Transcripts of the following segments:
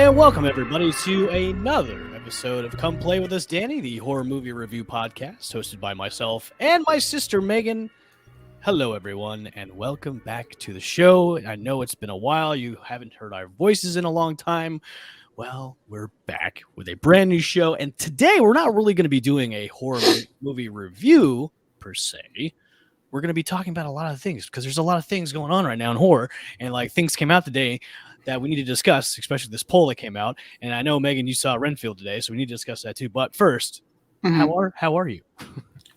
And welcome, everybody, to another episode of Come Play With Us, Danny, the horror movie review podcast, hosted by myself and my sister, Megan. Hello, everyone, and welcome back to the show. I know it's been a while. You haven't heard our voices in a long time. Well, we're back with a brand new show, and today we're not really going to be doing a horror movie review, per se. We're going to be talking about a lot of things, because there's a lot of things going on right now in horror, and like things came out today that we need to discuss, especially this poll that came out. And I know, Megan, you saw Renfield today, so we need to discuss that too. But first, how are you?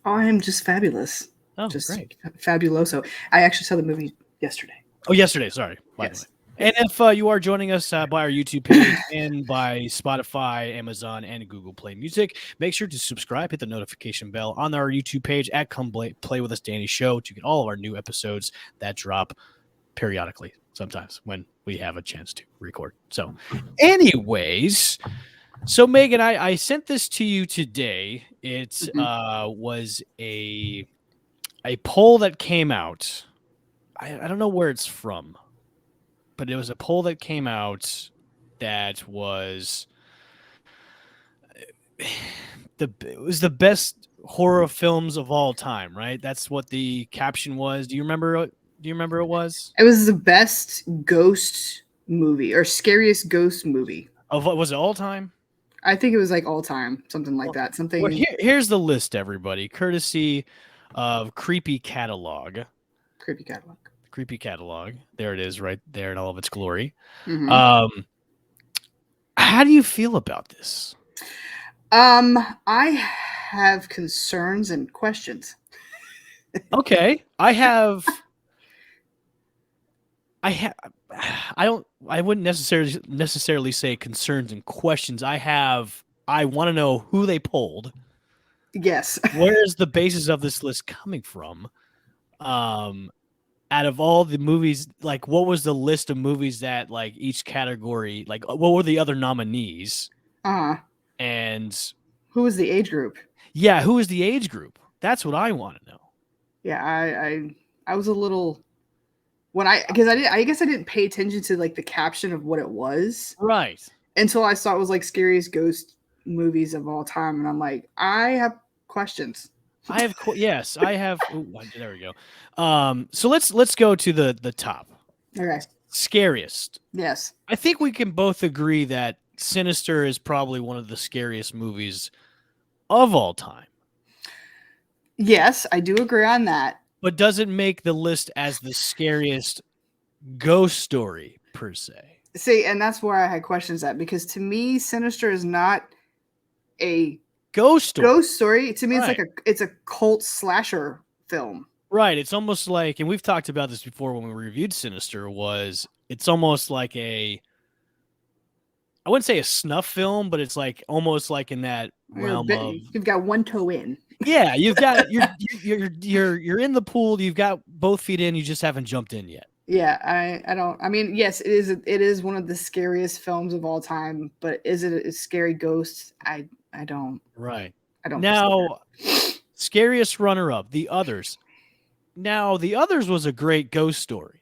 Oh, I'm just fabulous. Oh, just great. Fabuloso. I actually saw the movie yesterday. Oh, yesterday. Sorry. By the way. And if you are joining us by our YouTube page and by Spotify, Amazon, and Google Play Music, make sure to subscribe, hit the notification bell on our YouTube page at Come Play With Us Danny Show to get all of our new episodes that drop periodically, sometimes when we have a chance to record. So anyways, so Megan, I sent this to you today. It was a poll that came out. I don't know where it's from, but it was a poll that came out that was it was the best horror films of all time, right? That's what the caption was. Do you remember it was? It was the best ghost movie or scariest ghost movie. Of what was it, all time? I think it was like all time, something like that. Something. Well, here's the list, everybody, courtesy of Creepy Catalog. Creepy Catalog. There it is, right there in all of its glory. How do you feel about this? I have concerns and questions. Okay, I wouldn't necessarily say concerns and questions. I want to know who they polled. Yes. Where is the basis of this list coming from? Out of all the movies, like, what was the list of movies that, like, each category, like, what were the other nominees? And who was the age group? Yeah, who is the age group? That's what I want to know. Yeah, I was a little I guess I didn't pay attention to like the caption of what it was. Right. Until I saw it was like scariest ghost movies of all time, and I'm like, I have questions. Yes, I have. There we go. So let's go to the top. Okay. Scariest. Yes. I think we can both agree that Sinister is probably one of the scariest movies of all time. Yes, I do agree on that. But does it make the list as the scariest ghost story per se? See, and that's where I had questions at, because to me, Sinister is not a ghost story. To me, right. It's a cult slasher film. Right. It's almost like, and we've talked about this before when we reviewed Sinister, it's almost like I wouldn't say a snuff film, but it's like almost like in that realm of you've got one toe in. Yeah, you've got you're in the pool, you've got both feet in, you just haven't jumped in yet. Yeah, I mean, yes, it is one of the scariest films of all time, but is it a scary ghost? I don't. Right. I don't. Now, scariest runner-up, The Others. Now, The Others was a great ghost story.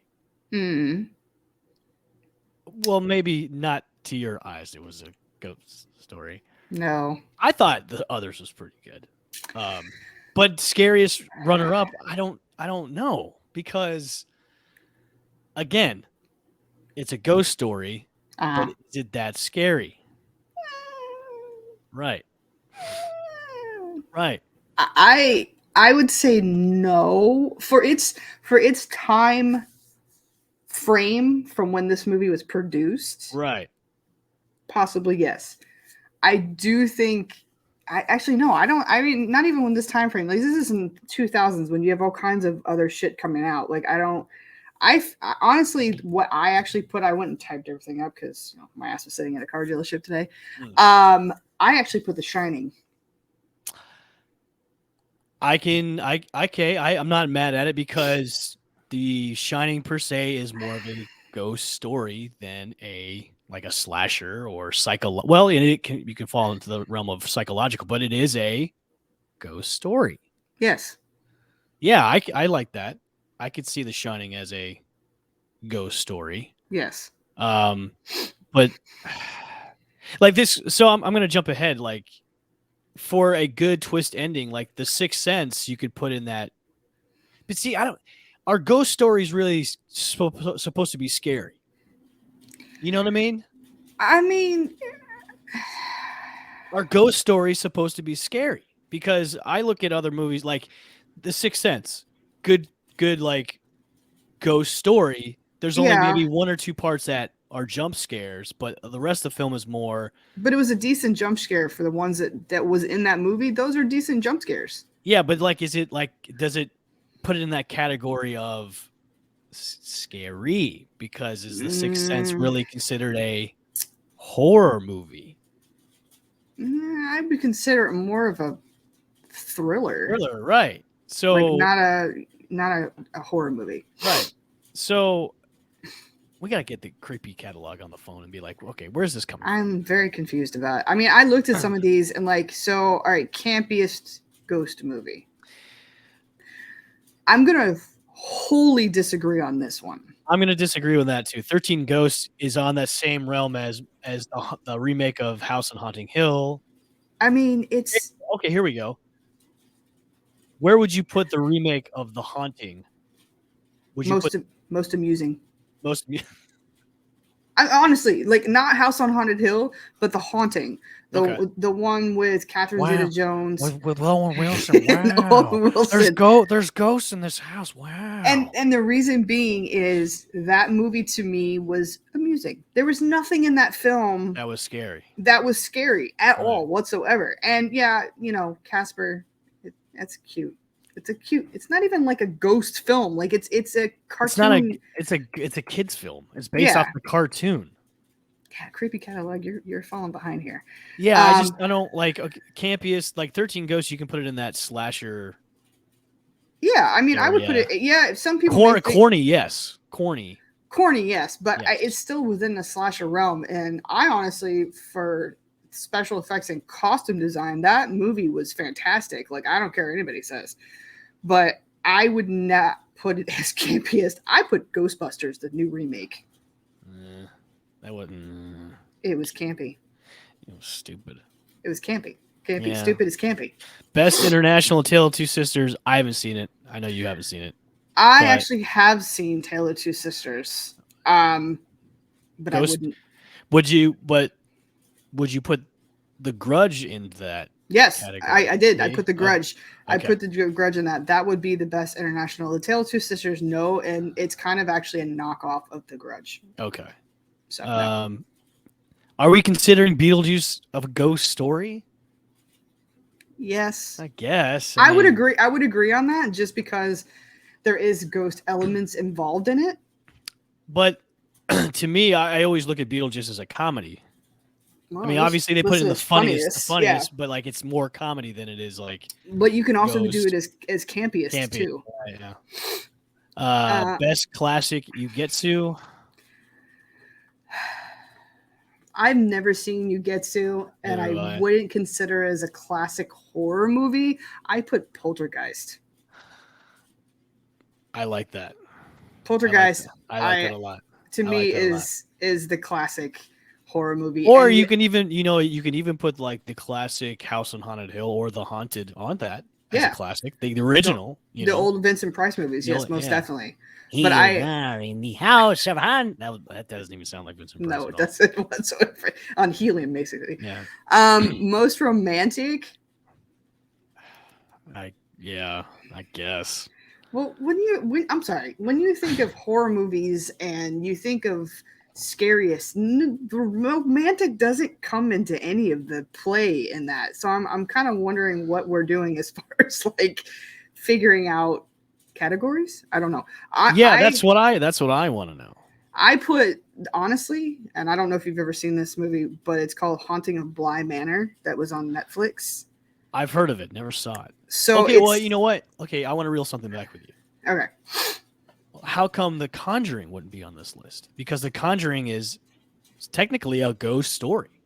Well, maybe not to your eyes. It was a ghost story. No. I thought The Others was pretty good. But scariest runner-up, I don't know, because again, it's a ghost story, but is it that scary? Right. I would say no for its time frame from when this movie was produced. Right. Possibly yes. I do think. No, I don't. I mean, not even when this time frame. Like, this is in 2000s when you have all kinds of other shit coming out. Like, I honestly, what I actually put, I went and typed everything up because my ass was sitting at a car dealership today. I actually put The Shining. I'm not mad at it, because The Shining per se is more of a ghost story than a slasher or well, you can fall into the realm of psychological, but it is a ghost story. Yes. Yeah, I like that. I could see The Shining as a ghost story. Yes. But Like this. So I'm gonna jump ahead. Like for a good twist ending, like The Sixth Sense, you could put in that. But see, I don't. Are ghost stories really supposed to be scary? You know what I mean? I mean, Are ghost stories supposed to be scary? Because I look at other movies like The Sixth Sense, good like ghost story. There's only yeah, maybe one or two parts that are jump scares, but the rest of the film is more. but it was a decent jump scare for the ones that was in that movie. Those are decent jump scares. Yeah, but like, is it like, does it put it in that category of scary? Because is The Sixth Sense Mm, really considered a horror movie? I would consider it more of a thriller, Thriller, right? like So, not a horror movie. right. So we gotta get the creepy catalog on the phone and be like, okay, where's this coming from? I'm very confused about it. I mean, I looked at some of these and like, so all right, campiest ghost movie. I'm gonna wholly disagree on this one. I'm gonna disagree with that too. 13 Ghosts is on that same realm as the remake of House on Haunting Hill. I mean, it's Okay, here we go. Where would you put the remake of The Haunting? Would you put most amusing. most? Honestly, like not House on Haunted Hill, but The Haunting, Okay. the one with Catherine Wow. Zeta-Jones With Owen Wilson. and Wow. Owen Wilson. There's ghosts in this house. Wow. And the reason being is that movie to me was amusing. There was nothing in that film That was scary. that was scary at Right. all whatsoever. And yeah, you know, Casper, that's cute. It's not even like a ghost film. Like it's a cartoon. It's a kids film. It's based off the cartoon. Yeah, creepy catalog. You're falling behind here. Yeah, I don't like campiest, like 13 Ghosts. You can put it in that slasher. Yeah, I mean, I would put area. it. Yeah, some people Corny, yes, corny, yes, but yes. It's still within the slasher realm. And I honestly, for special effects and costume design, that movie was fantastic. Like I don't care what anybody says, but I would not put it as campiest. I put Ghostbusters, the new remake. That wasn't. It was campy. It was stupid. It was campy. Campy. Yeah. Stupid is campy. Best international Tale of Two Sisters. I haven't seen it. I know you haven't seen it. I actually have seen Tale of Two Sisters. But I wouldn't. Would you put The Grudge in that? Yes, category? I did. I put The Grudge. Okay. I put The Grudge in that. That would be the best international. The Tale of Two Sisters, no, and it's kind of actually a knockoff of The Grudge. Okay. So, no. Are we considering Beetlejuice a ghost story? Yes, I guess. I would agree. I would agree on that, just because there is ghost elements involved in it. But to me, I always look at Beetlejuice as a comedy. Well, I mean, obviously they put it in the funniest, yeah. But like it's more comedy than it is like. But you can also do it as campiest too. Yeah. Best classic Yugetsu. I've never seen Yugetsu, and I wouldn't consider it as a classic horror movie. I put Poltergeist. I like that. Poltergeist. I like that a lot. To me, is the classic horror movie. Or and you can even put like the classic House on Haunted Hill or The Haunted on that as a classic. The original. The old Vincent Price movies, yes, most definitely. But I are in the house of Han. That doesn't even sound like Vincent Price. No, it doesn't whatsoever. On helium, basically. Yeah. Most romantic. I guess. Well, when you think of horror movies and you think of scariest, romantic doesn't come into any of the play in that. So I'm kind of wondering what we're doing as far as like figuring out categories. I don't know. That's what I want to know. I put, honestly, and I don't know if you've ever seen this movie, but it's called Haunting of Bly Manor. That was on Netflix. I've heard of it, never saw it. So okay, well, you know what? Okay, I want to reel something back with you. Okay. How come The Conjuring wouldn't be on this list? Because The Conjuring is technically a ghost story.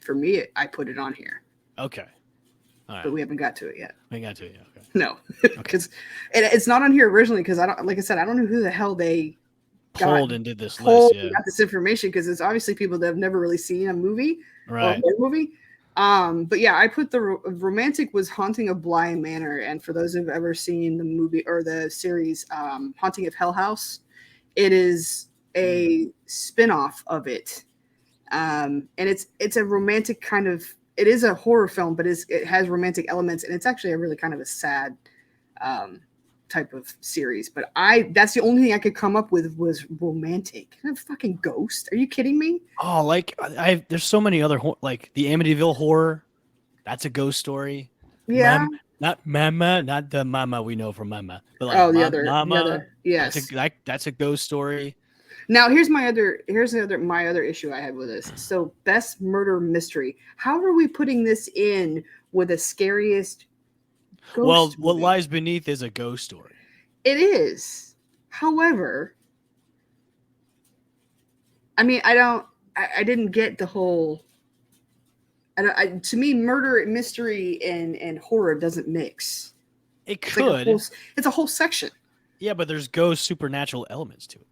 For me, I put it on here. Okay. All right. But we haven't got to it yet. We got to it yet. Okay. No, because it's not on here originally. Because I don't, like I said, I don't know who the hell they got pulled and did this pulled list. and Yeah. got this information, because it's obviously people that have never really seen a movie or a Right. horror movie. But yeah, I put the romantic was Haunting of Bly Manor, and for those who've ever seen the movie or the series Haunting of Hell House, it is a spin-off of it. And it's a romantic kind of, it is a horror film, but it has romantic elements, and it's actually a really kind of a sad type of series. But that's the only thing I could come up with was romantic. Kind of fucking Ghost. Are you kidding me? Oh, like there's so many other like the Amityville Horror. That's a ghost story. Yeah. Not Mama, not the Mama we know from Mama, but like Oh, the other, Mama. yes. That's a ghost story. Now here's my other issue I had with this. So best murder mystery. How are we putting this in with the scariest ghost What movie? Lies Beneath is a ghost story. It is. However, I mean, I didn't get the whole. To me, murder, mystery, and horror doesn't mix. It could. It's a whole section. Yeah, but there's ghost supernatural elements to it.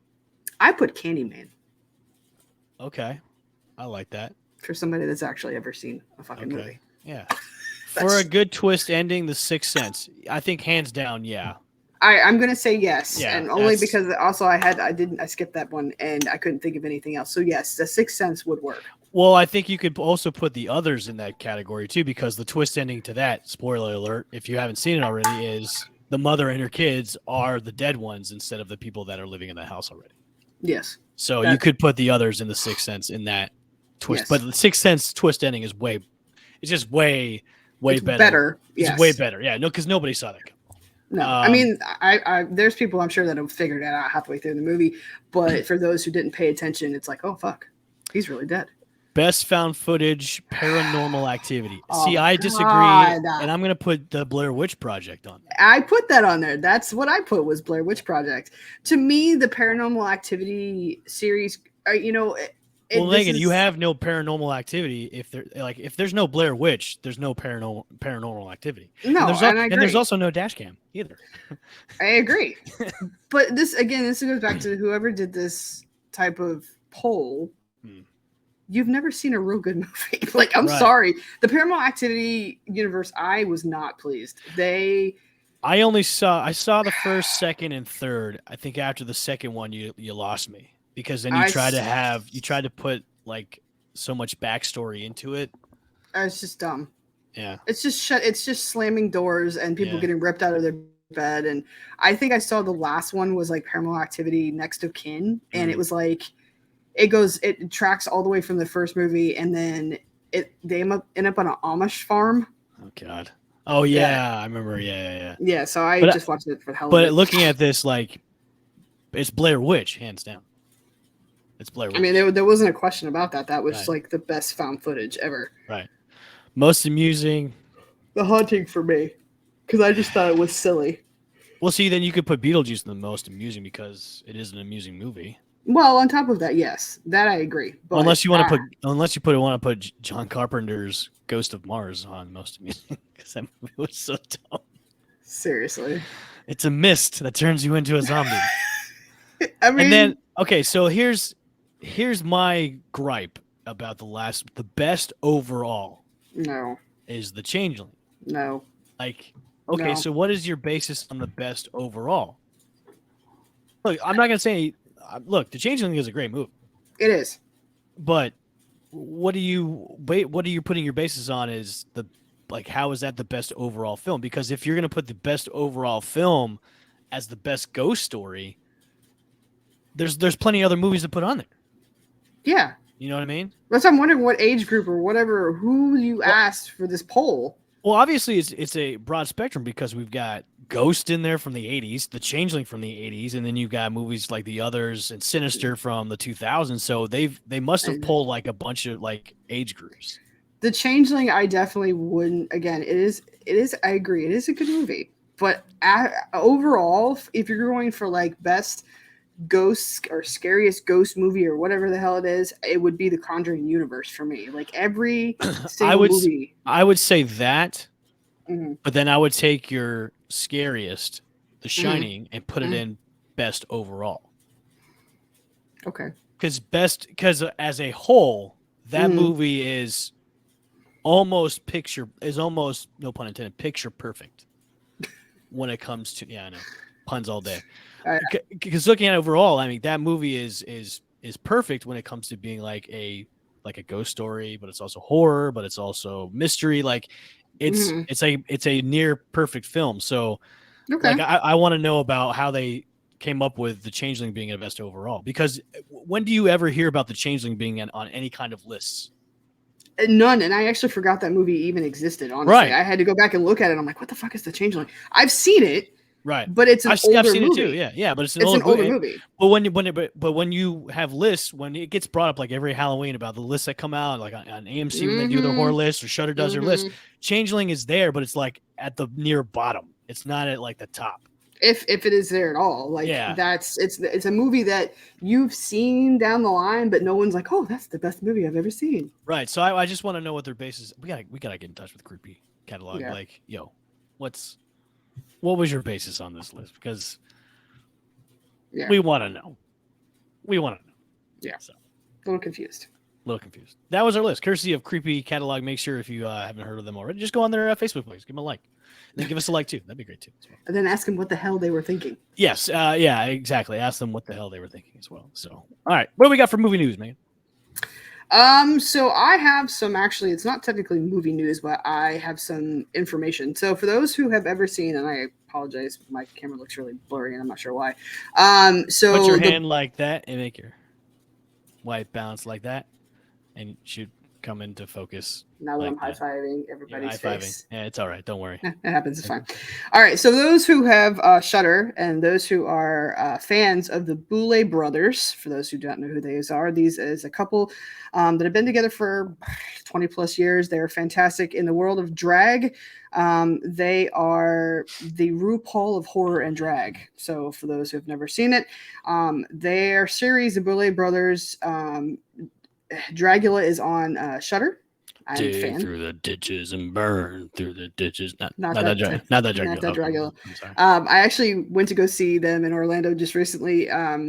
I put Candyman. Okay, I like that. For somebody that's actually ever seen a fucking movie. Yeah. For a good twist ending, The Sixth Sense. I think hands down, yeah. I'm gonna say yes, Yeah, and only because also I skipped that one and I couldn't think of anything else. So yes, The Sixth Sense would work. Well, I think you could also put the others in that category too, because the twist ending to that, spoiler alert, if you haven't seen it already, is the mother and her kids are the dead ones instead of the people that are living in the house already. Yes. So you could put the others in The Sixth Sense in that twist, but The Sixth Sense twist ending is way better. It's way better. Yeah, no, because nobody saw that. No, I mean, I there's people I'm sure that have figured it out halfway through the movie, but for those who didn't pay attention, it's like, oh fuck, he's really dead. Best found footage, Paranormal Activity. Oh, see, I disagree, God. and I'm going to put the Blair Witch Project on there. I put that on there. That's what I put was Blair Witch Project. To me, the Paranormal Activity series, well, Megan, you have no Paranormal Activity if there's no Blair Witch, there's no Paranormal Activity. No, and there's also no dash cam either. I agree. But this goes back to whoever did this type of poll. You've never seen a real good movie. Like, I'm sorry. The Paranormal Activity universe, I was not pleased. I saw the first, second, and third. I think after the second one, you lost me. Because then you tried to put like so much backstory into it. It's just dumb. Yeah. It's just slamming doors and people getting ripped out of their bed. And I think I saw the last one was like Paranormal Activity Next of Kin. And it was like, it tracks all the way from the first movie. And then they end up on an Amish farm. Oh God. Oh yeah. I remember. Yeah. Yeah. So I just watched it for the hell of it. But looking at this, like, it's Blair Witch, hands down. It's Blair Witch. I mean, there wasn't a question about that. That was like the best found footage ever. Right. Most amusing. The Haunting for me, because I just thought it was silly. Well, see, then you could put Beetlejuice in the most amusing because it is an amusing movie. Well, on top of that, yes, that I agree. But unless you want to put John Carpenter's Ghost of Mars on most amusing, because that movie was so dumb. Seriously, it's a mist that turns you into a zombie. I mean, and then okay, so here's my gripe about the best overall. No. Is The Changeling. No. Like, okay, so what is your basis on the best overall? Look, I'm not gonna say. Look, The Changeling is a great movie. It is. But what are you putting your basis on? Is how is that the best overall film? Because if you're gonna put the best overall film as the best ghost story, there's plenty of other movies to put on there. Yeah. You know what I mean? That's I'm wondering what age group or whatever who you asked for this poll. Well, obviously it's a broad spectrum because we've got Ghost in there from the 80s, The Changeling from the 80s, and then you've got movies like The Others and Sinister from the 2000s. So they must have pulled like a bunch of like age groups. The Changeling, I definitely wouldn't. Again, it is. I agree, it is a good movie, but overall, if you're going for like best ghost or scariest ghost movie or whatever the hell it is, it would be the Conjuring universe for me. Like every single movie. I would say that, but then I would take your scariest, The Shining, and put it in best overall. Okay. Because as a whole, that Mhm. movie is almost no pun intended, picture perfect when it comes to, yeah, I know, puns all day. I- Because looking at it overall, I mean, that movie is perfect when it comes to being like a ghost story, but it's also horror, but it's also mystery. Like mhm. it's a near perfect film. So Okay. like I want to know about how they came up with the Changeling being a best overall, because when do you ever hear about the Changeling being on any kind of lists? None, and I actually forgot that movie even existed. Honestly, Right, I had to go back and look at it. I'm like, what the fuck is the Changeling? I've seen it, right. but it's an I've older seen it too. movie. Yeah, yeah, but it's an It's older an older movie. movie. But when you have lists, when it gets brought up like every Halloween about the lists that come out, like on AMC when they do their horror Mm-hmm. list, or Shudder does their list, Mm-hmm. Changeling is there, but it's like at the near bottom. It's not at like the top. If it is there at all, like Yeah, it's a movie that you've seen down the line, but no one's like, oh, that's the best movie I've ever seen. right. So I just want to know what their basis. We gotta get in touch with Creepy Catalog. Yeah, Like, yo, what was your basis on this list? Because yeah, we want to know. We want to know. yeah. So A little confused. a little confused. That was our list, courtesy of Creepy Catalog. Make sure if you haven't heard of them already, just go on their Facebook page, give them a like, and then give us a like too. That'd be great too as well. And then ask him what the hell they were thinking. Yes, yeah, exactly. Ask them what the hell they were thinking as well. So, all right, what do we got for movie news, man? So I have some actually, it's not technically movie news, but I have some information. So for those who have ever seen, and I apologize, my camera looks really blurry and I'm not sure why. Put your So the hand like that and make your white balance like that, and it should come into focus now that I'm like high that. fiving You're everybody's high fiving. face. Yeah, it's all right. Don't worry. It happens. It's fine. All right. So those who have Shutter and those who are fans of the Boulay brothers, for those who don't know who these are, these is a couple that have been together for 20 plus years. They are fantastic in the world of drag. They are the RuPaul of horror and drag. So for those who have never seen it, their series, the Boulay brothers, Dragula, is on Shutter. I'm a Dig fan. through the ditches and burn through the ditches. Not Not that that Dracula. Not that not Dracula. that Okay, Dragula. I'm sorry. I actually went to go see them in Orlando just recently.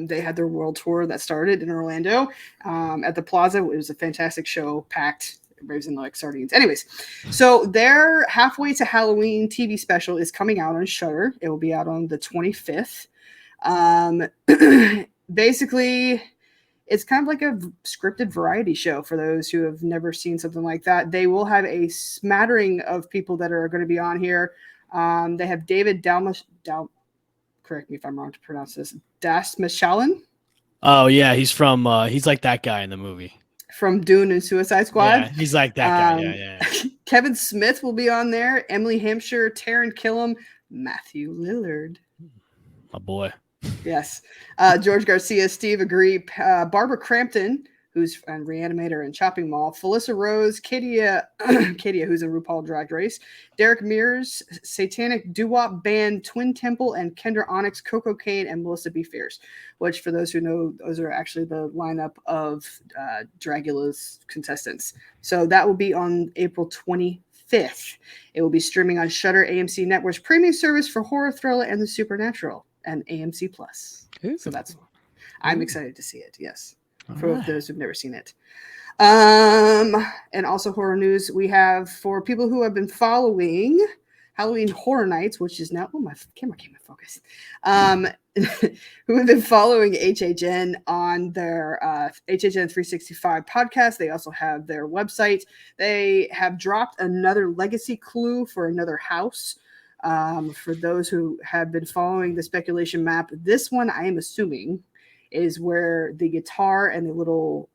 They had their world tour that started in Orlando at the Plaza. It was a fantastic show, packed. Everybody's in like sardines. Anyways, so their Halfway to Halloween TV special is coming out on Shudder. It will be out on the 25th. Basically, it's kind of like a scripted variety show for those who have never seen something like that. They will have a smattering of people that are going to be on here. They have David correct me if I'm wrong to pronounce this, Dasmashalan Oh yeah, he's like that guy in the movie. from Dune and Suicide Yeah, Squad. he's like that guy. Yeah, yeah. Kevin Smith will be on there. Emily Hampshire, Taron Killam, Matthew Lillard. My boy. Yes. George Garcia, Steve Agree, Barbara Crampton, who's a reanimator and Chopping Mall, Felissa Rose, Katia, who's in RuPaul Drag Race, Derek Mears, Satanic Doo-Wop Band, Twin Temple, and Kendra Onyx, Coco Kane, and Melissa B. Fierce, which for those who know, those are actually the lineup of Dragula's contestants. So that will be on April 25th. It will be streaming on Shudder, AMC Network's premium service for horror, thriller, and the supernatural, and AMC Plus. So that's I'm excited to see it. Yes, for those who've never seen it. And also horror news. We have for people who have been following Halloween Horror Nights, which is now my camera came in focus. Who have been following HHN on their HHN 365 podcast. They also have their website. They have dropped another legacy clue for another house. For those who have been following the speculation map, this one I am assuming is where the guitar and the little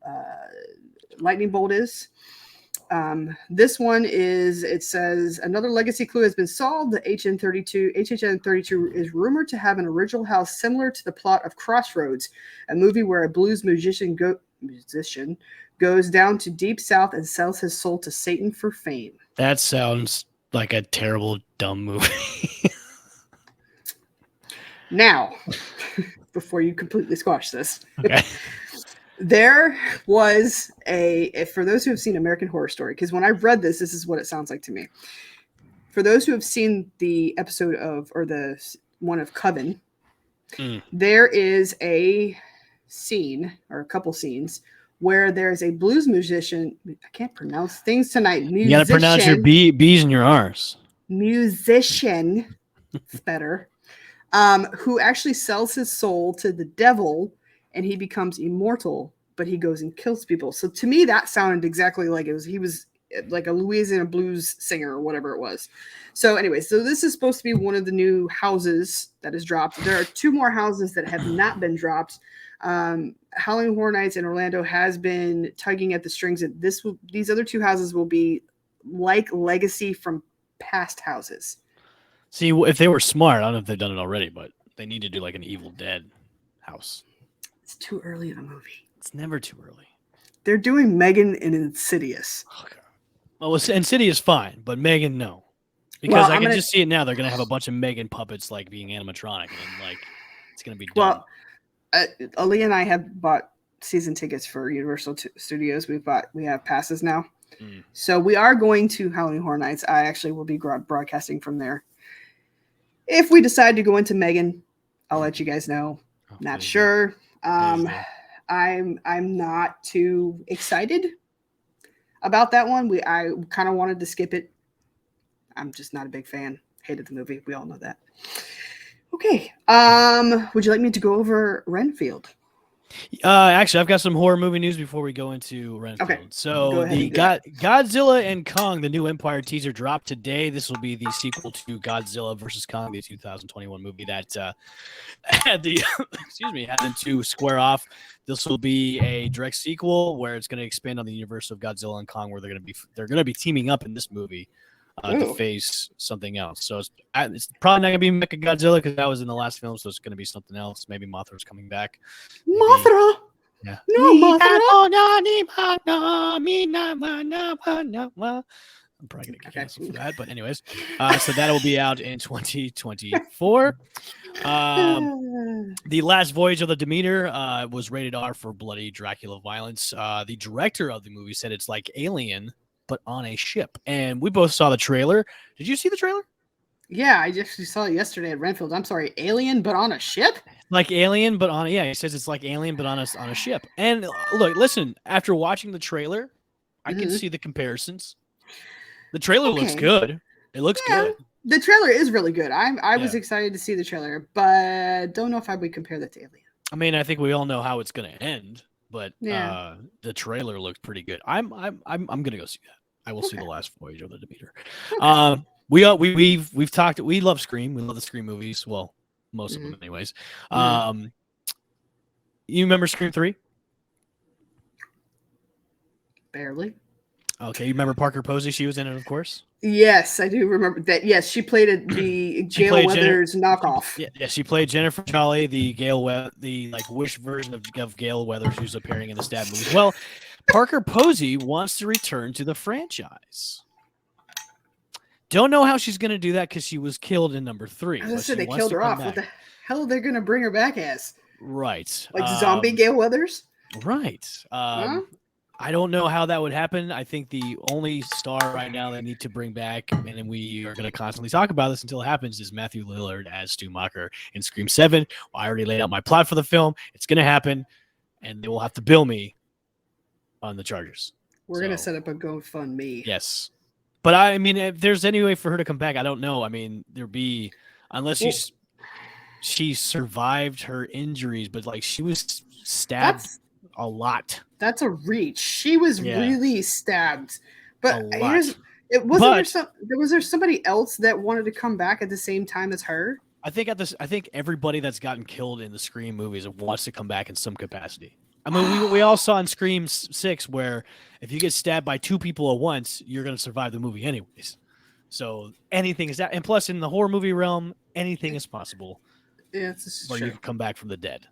lightning bolt is. This one is, it says, another legacy clue has been solved. The HHN 32 is rumored to have an original house similar to the plot of Crossroads, a movie where a blues musician goes down to deep south and sells his soul to Satan for fame. That sounds like a terrible, dumb movie. Now, before you completely squash this, Okay. there was for those who have seen American Horror Story, because when I read this is what it sounds like to me. For those who have seen the episode of, or the one of Coven, there is a scene or a couple scenes where there's a blues musician. I can't pronounce things tonight. You got to pronounce your B's and your R's. Musician. It's better. Who actually sells his soul to the devil and he becomes immortal, but he goes and kills people. So to me, that sounded exactly like he was like a Louisiana blues singer or whatever it was. So anyway, so this is supposed to be one of the new houses that is dropped. There are 2 more houses that have not been dropped. Howling Horror Nights in Orlando has been tugging at the strings. And these other 2 houses will be like legacy from past houses. See, if they were smart, I don't know if they've done it already, but they need to do like an Evil Dead house. It's too early in the movie. It's never too early. They're doing Megan and Insidious. Okay. Well, Insidious fine, but Megan, no. Because I can just see it now. They're going to have a bunch of Megan puppets like being animatronic, and like it's going to be dumb. Well, Ali and I have bought season tickets for Universal Studios. We have passes now. So we are going to Howling Horror Nights. I actually will be broadcasting from there. If we decide to go into Megan, I'll let you guys know. Not sure. I'm not too excited about that one. I kind of wanted to skip it. I'm just not a big fan. Hated the movie. We all know that. Okay. Would you like me to go over Renfield? Actually, I've got some horror movie news before we go into Renfield. Okay. So the Godzilla and Kong, the new Empire teaser dropped today. This will be the sequel to Godzilla versus Kong, the 2021 movie that had the had to square off. This will be a direct sequel where it's going to expand on the universe of Godzilla and Kong, where they're going to be teaming up in this movie. To face something else. So it's probably not going to be Mechagodzilla because that was in the last film, so it's going to be something else. Maybe Mothra's coming back. Mothra? Yeah. No, Mothra. I'm probably going to get canceled for that, but anyways. So that'll be out in 2024. The Last Voyage of the Demeter was rated R for bloody Dracula violence. The director of the movie said it's like Alien, but on a ship. And we both saw the trailer. Did you see the trailer? Yeah, I actually saw it yesterday at Renfield. I'm sorry, Alien, but on a ship? Like Alien, but on he says it's like Alien, but on a ship. And look, listen, after watching the trailer, I can see the comparisons. The trailer looks good. It looks good. The trailer is really good. I was excited to see the trailer, but don't know if I would compare that to Alien. I mean, I think we all know how it's going to end. But the trailer looked pretty good. I'm gonna go see that. I will see The Last Voyage of the Demeter. We've talked. We love Scream. We love the Scream movies. Well, most of them, anyways. You remember Scream 3? Barely. Okay, you remember Parker Posey? She was in it, of course. Yes, I do remember that. Yes, she played the Gail Weathers knockoff. Yeah, she played Jennifer Jolly, the Wish version of Gail Weathers, who's appearing in the Stab movies. Well, Parker Posey wants to return to the franchise. Don't know how she's going to do that because she was killed in number 3. I said they killed her off. What the hell are they going to bring her back as? Right. Like zombie Gail Weathers? Right. I don't know how that would happen. I think the only star right now they need to bring back, and then we are going to constantly talk about this until it happens, is Matthew Lillard as Stu Macher in Scream 7. Well, I already laid out my plot for the film. It's going to happen, and they will have to bill me on the charges. We're going to set up a GoFundMe. Yes. But, I mean, if there's any way for her to come back, I don't know. I mean, unless she survived her injuries, but, like, she was stabbed a lot. That's a reach. She was really stabbed. But was there somebody else that wanted to come back at the same time as her? I think everybody that's gotten killed in the Scream movies wants to come back in some capacity. I mean, we all saw in Scream 6 where if you get stabbed by 2 people at once, you're going to survive the movie anyways. So anything is that, and plus in the horror movie realm, anything is possible. Yeah, this is or true. You can come back from the dead.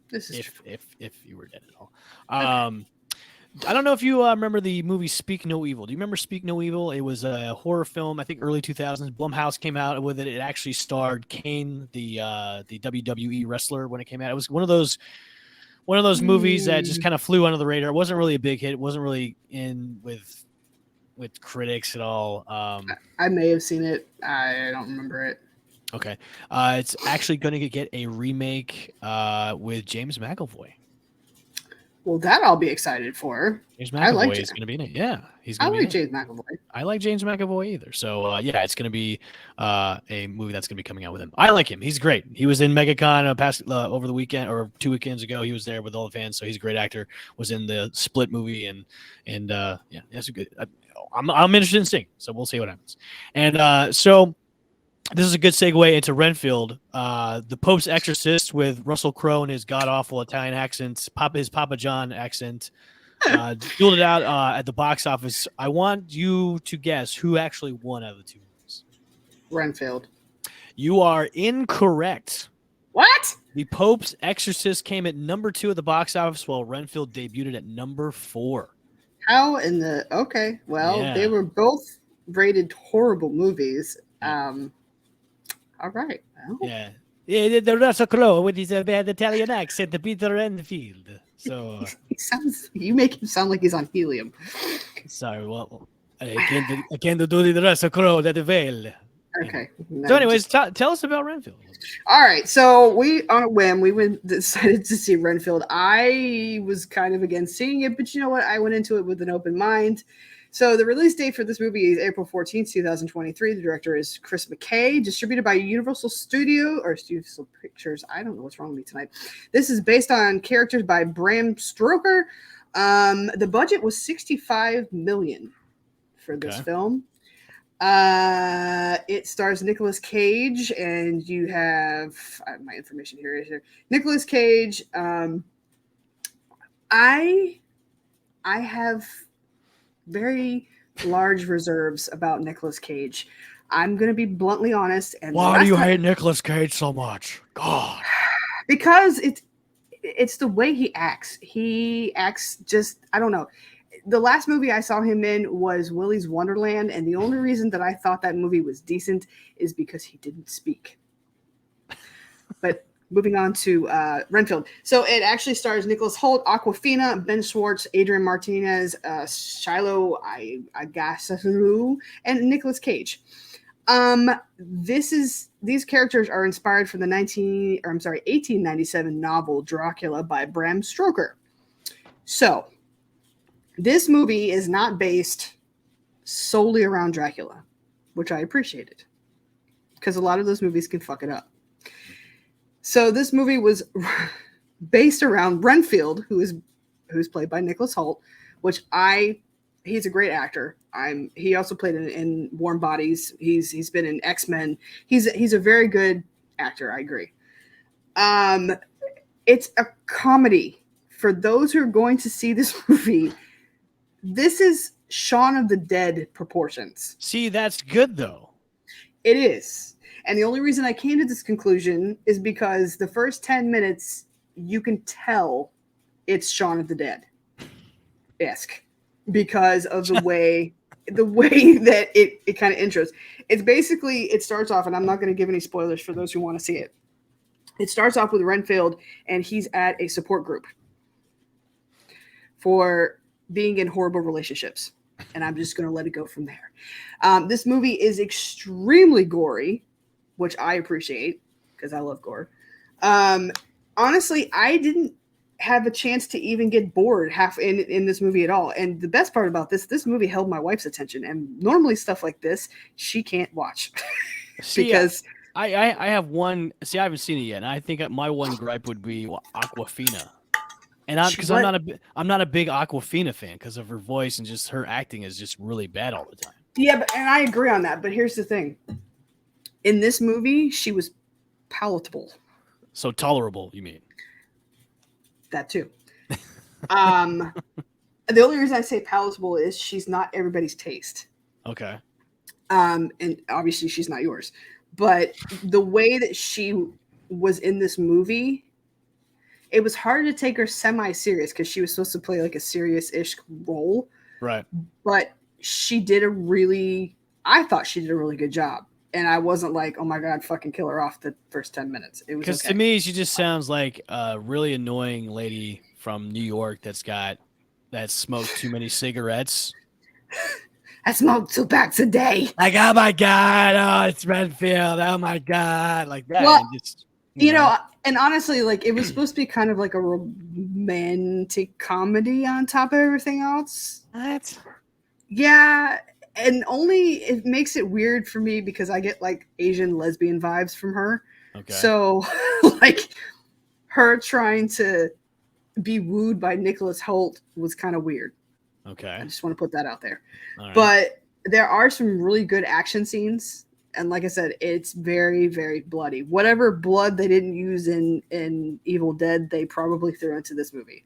This is if you were dead at all. I don't know if you remember the movie Speak No Evil. Do you remember Speak No Evil? It was a horror film, I think early 2000s. Blumhouse came out with it. It actually starred Kane, the WWE wrestler, when it came out. It was one of those movies that just kind of flew under the radar. It wasn't really a big hit. It wasn't really in with critics at all. I may have seen it. I don't remember it. Okay. It's actually going to get a remake with James McAvoy. Well, that I'll be excited for. James I like McAvoy is going to be in it. Yeah, he's I going to be like in it. James McAvoy. I like James McAvoy either. So yeah, it's going to be a movie that's going to be coming out with him. I like him. He's great. He was in MegaCon past over the weekend or 2 weekends ago. He was there with all the fans, so he's a great actor. Was in the Split movie and yeah, that's a good. I'm interested in seeing. So we'll see what happens. And so this is a good segue into Renfield. The Pope's Exorcist with Russell Crowe and his god awful Italian accent, his Papa John accent. Dueled it out at the box office. I want you to guess who actually won out of the two movies. Renfield. You are incorrect. What? The Pope's Exorcist came at number 2 at the box office, while Renfield debuted at number 4. How in the okay? Well, Yeah. they were both rated horrible movies. All right. Well. Yeah. The Russell Crowe with his bad Italian accent, the Peter Renfield. So You make him sound like he's on helium. sorry. Well, I can't do the Russell Crowe that well. Okay. So, anyways, tell us about Renfield. All right. So we, on a whim, decided to see Renfield. I was kind of against seeing it, but you know what? I went into it with an open mind. So the release date for this movie is April 14th, 2023. The director is Chris McKay, distributed by Universal Pictures. I don't know what's wrong with me tonight. This is based on characters by Bram Stoker. The budget was $65 million for this film. It stars Nicolas Cage, and you have my information here. Nicolas Cage. I have very large reserves about Nicolas Cage. I'm going to be bluntly honest. And why do you hate Nicolas Cage so much? God. Because it's the way he acts. He acts just, I don't know. The last movie I saw him in was Willy's Wonderland, and the only reason that I thought that movie was decent is because he didn't speak. But moving on to Renfield. So it actually stars Nicholas Hoult, Awkwafina, Ben Schwartz, Adrian Martinez, Shiloh Agasaru, and Nicolas Cage. These characters are inspired from the 1897 novel Dracula by Bram Stoker. So this movie is not based solely around Dracula, which I appreciated, because a lot of those movies can fuck it up. So this movie was based around Renfield, who's played by Nicholas Hoult, which he's a great actor. He also played in Warm Bodies. He's been in X-Men. He's a very good actor. I agree. It's a comedy. For those who are going to see this movie, this is Shaun of the Dead proportions. See, that's good though. It is. And the only reason I came to this conclusion is because the first 10 minutes, you can tell it's Shaun of the Dead-esque because of the way that it kind of intros. It starts off, and I'm not going to give any spoilers for those who want to see it. It starts off with Renfield, and he's at a support group for being in horrible relationships. And I'm just going to let it go from there. This movie is extremely gory, which I appreciate because I love gore. Honestly, I didn't have a chance to even get bored half in this movie at all. And the best part about this movie held my wife's attention. And normally stuff like this, she can't watch. Because I have one. See, I haven't seen it yet. And I think my one gripe would be Awkwafina. And I'm not a big Awkwafina fan because of her voice, and just her acting is just really bad all the time. Yeah, and I agree on that. But here's the thing. In this movie, she was palatable. So tolerable, you mean? That too. The only reason I say palatable is she's not everybody's taste. Okay. And obviously she's not yours. But the way that she was in this movie, it was hard to take her semi-serious because she was supposed to play like a serious-ish role. Right. But I thought she did a really good job. And I wasn't like, oh my God, fucking kill her off the first 10 minutes. It was because to me, she just sounds like a really annoying lady from New York that smoked too many cigarettes. I smoke 2 packs a day. Like, oh my God, oh, it's Renfield. Oh my God. Like that. Well, You know, and honestly, like it was supposed to be kind of like a romantic comedy on top of everything else. What? Yeah, and only it makes it weird for me because I get like Asian lesbian vibes from her. Okay. So, like her trying to be wooed by Nicholas Hoult was kind of weird. Okay. I just want to put that out there. Right. But there are some really good action scenes. And like I said, it's very, very bloody. Whatever blood they didn't use in Evil Dead, they probably threw into this movie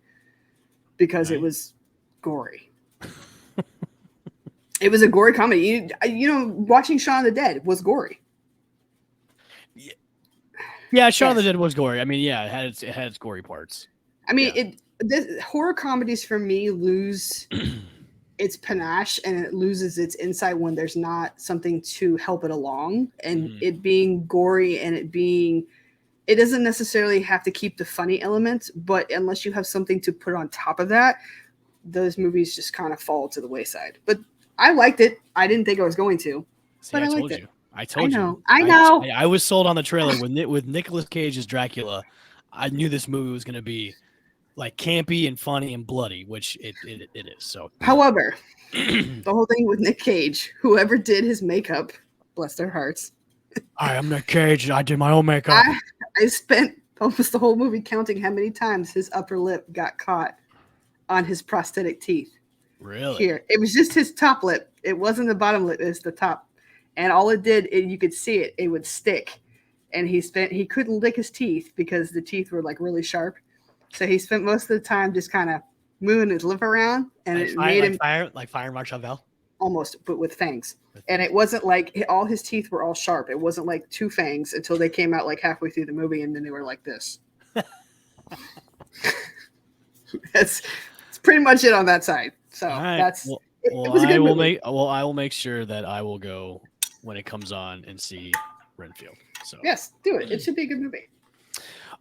because it was gory. It was a gory comedy. You know, watching Shaun of the Dead was gory. Yeah, Shaun of the Dead was gory. I mean, yeah, it had its gory parts. I mean, horror comedies for me lose its panache and it loses its insight when there's not something to help it along, and it being gory and it doesn't necessarily have to keep the funny element, but unless you have something to put on top of that, those movies just kind of fall to the wayside. But I liked it. I didn't think I was going to, but I liked it. I told you. I know. I was sold on the trailer with Nicolas Cage as Dracula. I knew this movie was going to be like campy and funny and bloody, which it is. So, however, the whole thing with Nick Cage, whoever did his makeup, bless their hearts. Hi, I'm Nick Cage. I did my own makeup. I spent almost the whole movie counting how many times his upper lip got caught on his prosthetic teeth. Really? Here, it was just his top lip. It wasn't the bottom lip. It was the top, and all it did, you could see it. It would stick, and he couldn't lick his teeth because the teeth were like really sharp. So he spent most of the time just kind of moving his lip around, and it made him like Fire Mark Chauvel, almost, but with fangs. And it wasn't like all his teeth were all sharp. It wasn't like two fangs until they came out like halfway through the movie, and then they were like this. That's pretty much it on that side. So that's it was a good movie. I will make sure that I will go when it comes on and see Renfield. So yes, do it. It should be a good movie.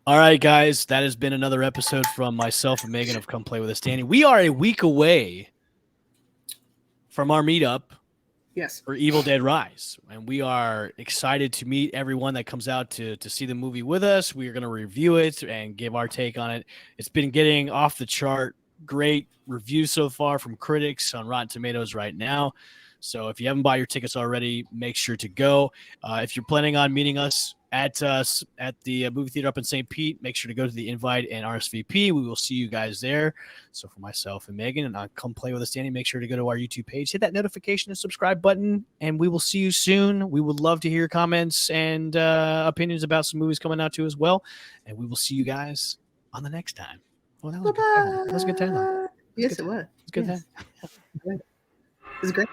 All right, guys, that has been another episode from myself and Megan of Come Play With Us, Danny. We are a week away from our meetup. Yes. For Evil Dead Rise, and we are excited to meet everyone that comes out to see the movie with us. We are going to review it and give our take on it. It's been getting off the chart great reviews so far from critics on Rotten Tomatoes right now. So if you haven't bought your tickets already, make sure to go. If you're planning on meeting us at the movie theater up in St. Pete, make sure to go to the invite and RSVP. We will see you guys there. So for myself and Megan, and Come Play With Us, Danny, make sure to go to our YouTube page, hit that notification and subscribe button, and we will see you soon. We would love to hear comments and opinions about some movies coming out too as well. And we will see you guys on the next time. Well, that was a good time. Yes, it was. It was a good time. It was great.